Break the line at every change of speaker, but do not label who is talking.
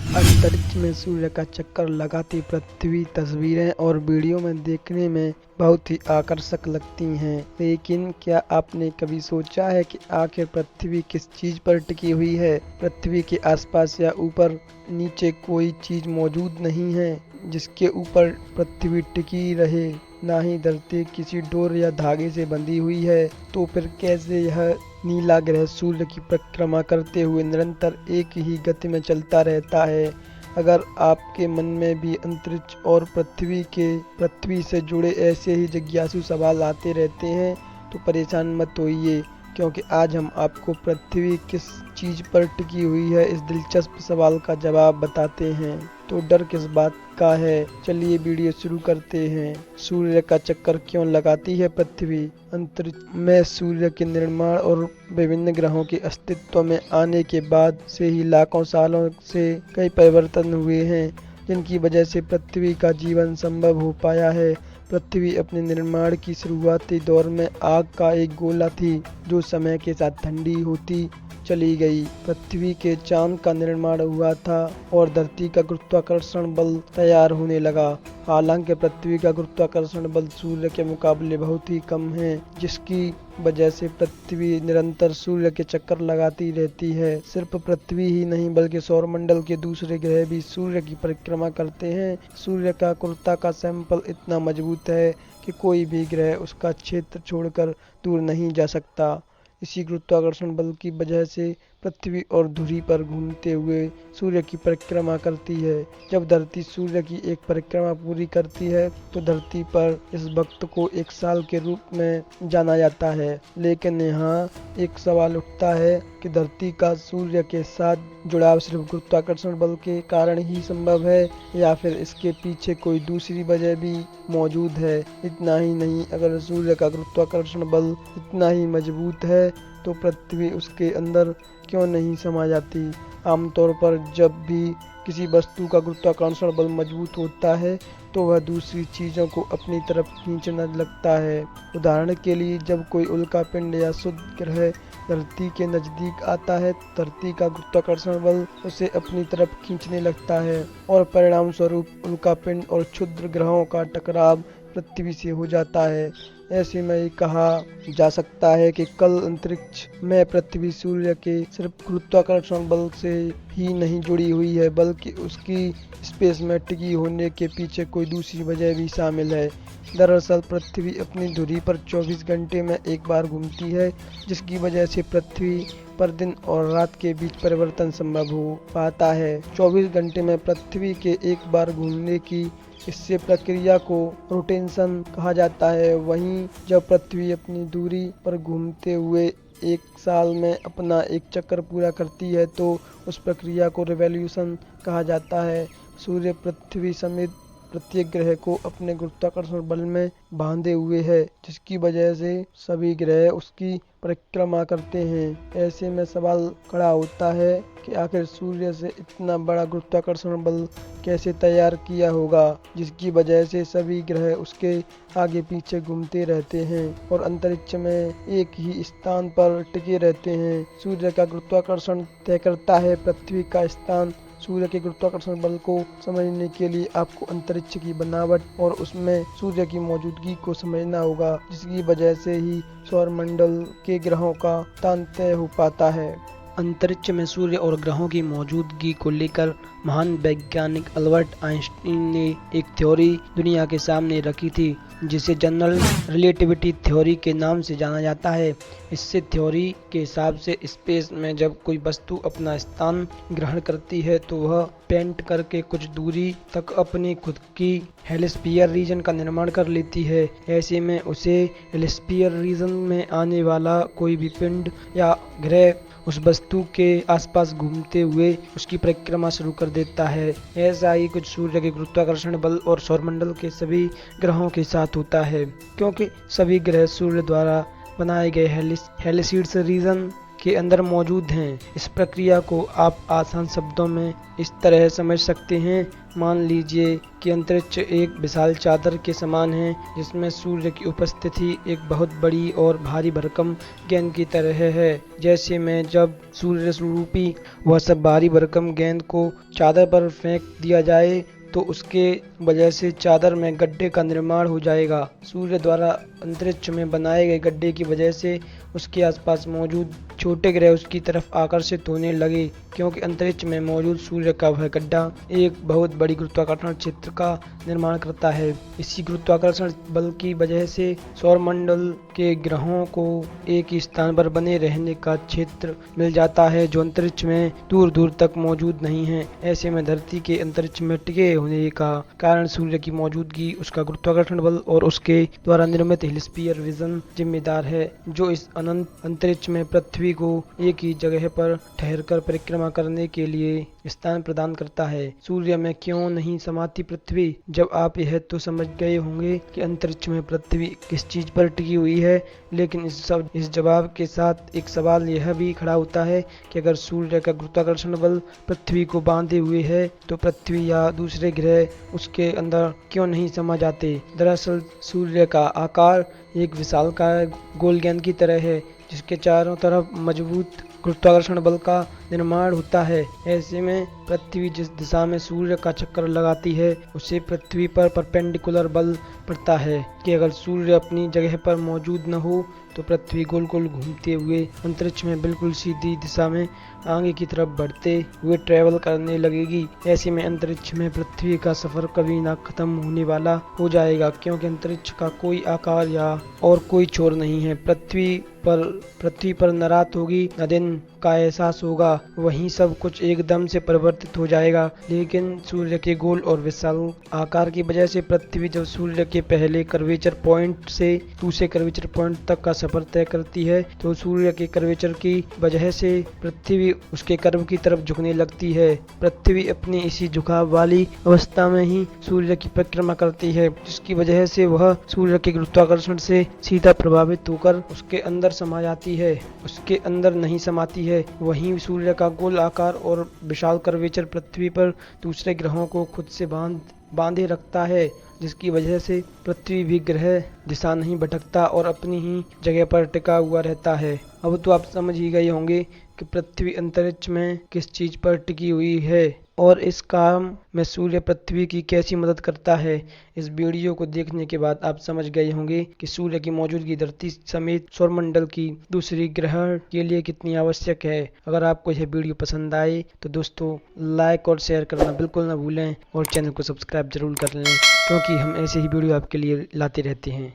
अंतरिक्ष में सूर्य का चक्कर लगाती पृथ्वी तस्वीरें और वीडियो में देखने में बहुत ही आकर्षक लगती हैं, लेकिन क्या आपने कभी सोचा है कि आखिर पृथ्वी किस चीज पर टिकी हुई है? पृथ्वी के आसपास या ऊपर नीचे कोई चीज मौजूद नहीं है जिसके ऊपर पृथ्वी टिकी रहे, ना ही धरती किसी डोर या धागे से बंधी हुई है। तो फिर कैसे यह नीला ग्रह सूर्य की परिक्रमा करते हुए निरंतर एक ही गति में चलता रहता है? अगर आपके मन में भी अंतरिक्ष और पृथ्वी से जुड़े ऐसे ही जिज्ञासु सवाल आते रहते हैं तो परेशान मत होइए, क्योंकि आज हम आपको पृथ्वी किस चीज पर टिकी हुई है इस दिलचस्प सवाल का जवाब बताते हैं। तो डर किस बात का है, चलिए वीडियो शुरू करते हैं। सूर्य का चक्कर क्यों लगाती है पृथ्वी? अंतरिक्ष में सूर्य के निर्माण और विभिन्न ग्रहों के अस्तित्व में आने के बाद से ही लाखों सालों से कई परिवर्तन हुए हैं, जिनकी वजह से पृथ्वी का जीवन संभव हो पाया है। पृथ्वी अपने निर्माण की शुरुआती दौर में आग का एक गोला थी, जो समय के साथ ठंडी होती चली गई। पृथ्वी के चांद का निर्माण हुआ था और धरती का गुरुत्वाकर्षण बल तैयार होने लगा। हालांकि पृथ्वी का गुरुत्वाकर्षण बल सूर्य के मुकाबले बहुत ही कम है, जिसकी वजह से पृथ्वी निरंतर सूर्य के चक्कर लगाती रहती है। सिर्फ पृथ्वी ही नहीं बल्कि सौरमंडल के दूसरे ग्रह भी सूर्य की परिक्रमा करते हैं। सूर्य का गुरुत्व का सैंपल इतना मजबूत है कि कोई भी ग्रह उसका क्षेत्र छोड़कर दूर नहीं जा सकता। इसी गुरुत्वाकर्षण बल की वजह से पृथ्वी और धुरी पर घूमते हुए सूर्य की परिक्रमा करती है। जब धरती सूर्य की एक परिक्रमा पूरी करती है तो धरती पर इस वक्त को एक साल के रूप में जाना जाता है। लेकिन यहाँ एक सवाल उठता है कि धरती का सूर्य के साथ जुड़ाव सिर्फ गुरुत्वाकर्षण बल के कारण ही संभव है या फिर इसके पीछे कोई दूसरी वजह भी मौजूद है। इतना ही नहीं, अगर सूर्य का गुरुत्वाकर्षण बल इतना ही मजबूत है तो पृथ्वी उसके अंदर क्यों नहीं समा जाती? आमतौर पर जब भी किसी वस्तु का गुरुत्वाकर्षण बल मजबूत होता है तो वह दूसरी चीजों को अपनी तरफ खींचने लगता है। उदाहरण के लिए, जब कोई उल्कापिंड या शुद्ध ग्रह धरती के नजदीक आता है, धरती का गुरुत्वाकर्षण बल उसे अपनी तरफ खींचने लगता है और परिणाम स्वरूप उल्कापिंड और क्षुद्र ग्रहों का टकराव पृथ्वी से हो जाता है। ऐसे में ये कहा जा सकता है कि कल अंतरिक्ष में पृथ्वी सूर्य के सिर्फ गुरुत्वाकर्षण बल से ही नहीं जुड़ी हुई है, बल्कि उसकी स्पेस में टिकी होने के पीछे कोई दूसरी वजह भी शामिल है। दरअसल पृथ्वी अपनी धुरी पर 24 घंटे में एक बार घूमती है, जिसकी वजह से पृथ्वी पर दिन और रात के बीच परिवर्तन संभव हो पाता है। 24 घंटे में पृथ्वी के एक बार घूमने की इससे प्रक्रिया को रोटेशन कहा जाता है। वहीं जब पृथ्वी अपनी दूरी पर घूमते हुए एक साल में अपना एक चक्कर पूरा करती है तो उस प्रक्रिया को रिवॉल्यूशन कहा जाता है। सूर्य पृथ्वी समेत प्रत्येक ग्रह को अपने गुरुत्वाकर्षण बल में बांधे हुए है, जिसकी वजह से सभी ग्रह उसकी परिक्रमा करते हैं। ऐसे में सवाल खड़ा होता है कि आखिर सूर्य से इतना बड़ा गुरुत्वाकर्षण बल कैसे तैयार किया होगा, जिसकी वजह से सभी ग्रह उसके आगे पीछे घूमते रहते हैं और अंतरिक्ष में एक ही स्थान पर टिके रहते हैं। सूर्य का गुरुत्वाकर्षण तय करता है पृथ्वी का स्थान। सूर्य के गुरुत्वाकर्षण बल को समझने के लिए आपको अंतरिक्ष की बनावट और उसमें सूर्य की मौजूदगी को समझना होगा, जिसकी वजह से ही सौरमंडल के ग्रहों का स्थान तय हो पाता है। अंतरिक्ष में सूर्य और ग्रहों की मौजूदगी को लेकर महान वैज्ञानिक अल्बर्ट आइंस्टीन ने एक थ्योरी दुनिया के सामने रखी थी, जिसे जनरल रिलेटिविटी थ्योरी के नाम से जाना जाता है। इससे थ्योरी के हिसाब से स्पेस में जब कोई वस्तु अपना स्थान ग्रहण करती है तो वह पेंट करके कुछ दूरी तक अपनी खुद की हेलिस्फीयर रीजन का निर्माण कर लेती है। ऐसे में उसे हेलिस्फीयर रीजन में आने वाला कोई भी पिंड या ग्रह उस वस्तु के आसपास घूमते हुए उसकी परिक्रमा शुरू कर देता है। ऐसा ही कुछ सूर्य के गुरुत्वाकर्षण बल और सौरमंडल के सभी ग्रहों के साथ होता है, क्योंकि सभी ग्रह सूर्य द्वारा बनाए गए हेलिसीड्स रीजन के अंदर मौजूद हैं। इस प्रक्रिया को आप आसान शब्दों में इस तरह समझ सकते हैं। मान लीजिए कि अंतरिक्ष एक विशाल चादर के समान है जिसमें सूर्य की उपस्थिति एक बहुत बड़ी और भारी भरकम गेंद की तरह है। जैसे में जब सूर्य रूपी वह सब भारी भरकम गेंद को चादर पर फेंक दिया जाए तो उसके वजह से चादर में गड्ढे का निर्माण हो जाएगा। सूर्य द्वारा अंतरिक्ष में बनाए गए गड्ढे की वजह से उसके आसपास मौजूद छोटे ग्रह उसकी तरफ आकर्षित होने लगे, क्योंकि अंतरिक्ष में मौजूद सूर्य का वह गड्ढा एक बहुत बड़ी गुरुत्वाकर्षण क्षेत्र का निर्माण करता है। इसी गुरुत्वाकर्षण बल की वजह से सौरमंडल के ग्रहों को एक ही स्थान पर बने रहने का क्षेत्र मिल जाता है जो अंतरिक्ष में दूर दूर तक मौजूद नहीं है। ऐसे में धरती के अंतरिक्ष में टिके होने का कारण सूर्य की मौजूदगी, उसका गुरुत्वाकर्षण बल और उसके द्वारा निर्मित हेलिस्फीयर विजन जिम्मेदार है, जो इस अनंत अंतरिक्ष में पृथ्वी को एक ही जगह पर ठहरकर परिक्रमा करने के लिए स्थान प्रदान करता है। सूर्य में क्यों नहीं समाती पृथ्वी? जब आप यह तो समझ गए होंगे कि अंतरिक्ष में पृथ्वी किस चीज पर टिकी हुई है, लेकिन इस जवाब के साथ एक सवाल यह भी खड़ा होता है कि अगर सूर्य का गुरुत्वाकर्षण बल पृथ्वी को बांधे हुए है तो पृथ्वी या दूसरे ग्रह उसके अंदर क्यों नहीं समा जाते? दरअसल सूर्य का आकार एक विशालकाय गोल गेंद की तरह है जिसके चारों तरफ मजबूत गुरुत्वाकर्षण बल का निर्माण होता है। ऐसे में पृथ्वी जिस दिशा में सूर्य का चक्कर लगाती है उसे पृथ्वी पर परपेंडिकुलर बल पड़ता है कि अगर सूर्य अपनी जगह पर मौजूद न हो तो पृथ्वी गोल गोल घूमते हुए अंतरिक्ष में बिल्कुल सीधी दिशा में आगे की तरफ बढ़ते हुए ट्रेवल करने लगेगी। ऐसे में अंतरिक्ष में पृथ्वी का सफर कभी ना खत्म होने वाला हो जाएगा, क्योंकि अंतरिक्ष का कोई आकार या और कोई छोर नहीं है। पृथ्वी पर न रात होगी न दिन का एहसास होगा, वहीं सब कुछ एकदम से परिवर्तित हो जाएगा। लेकिन सूर्य के गोल और विशाल आकार की वजह से पृथ्वी जब सूर्य के पहले कर्वेचर पॉइंट से दूसरे कर्वेचर पॉइंट तक का सफर तय करती है तो सूर्य के कर्वेचर की वजह से पृथ्वी उसके कर्व की तरफ झुकने लगती है। पृथ्वी अपनी इसी झुकाव वाली अवस्था में ही सूर्य की परिक्रमा करती है, जिसकी वजह से वह सूर्य के गुरुत्वाकर्षण से सीधा प्रभावित होकर उसके अंदर समा जाती है, उसके अंदर नहीं समाती है। वहीं सूर्य का गोल आकार और विशाल कर्वेचर पृथ्वी पर दूसरे ग्रहों को खुद से बांधे रखता है, जिसकी वजह से पृथ्वी भी ग्रह दिशा नहीं भटकता और अपनी ही जगह पर टिका हुआ रहता है। अब तो आप समझ ही गए होंगे कि पृथ्वी अंतरिक्ष में किस चीज पर टिकी हुई है और इस काम में सूर्य पृथ्वी की कैसी मदद करता है। इस वीडियो को देखने के बाद आप समझ गए होंगे कि सूर्य की मौजूदगी धरती समेत सौरमंडल की दूसरी ग्रह के लिए कितनी आवश्यक है। अगर आपको यह वीडियो पसंद आए तो दोस्तों लाइक और शेयर करना बिल्कुल न भूलें और चैनल को सब्सक्राइब जरूर कर लें, क्योंकि हम ऐसे ही वीडियो आपके लिए लाते रहते हैं।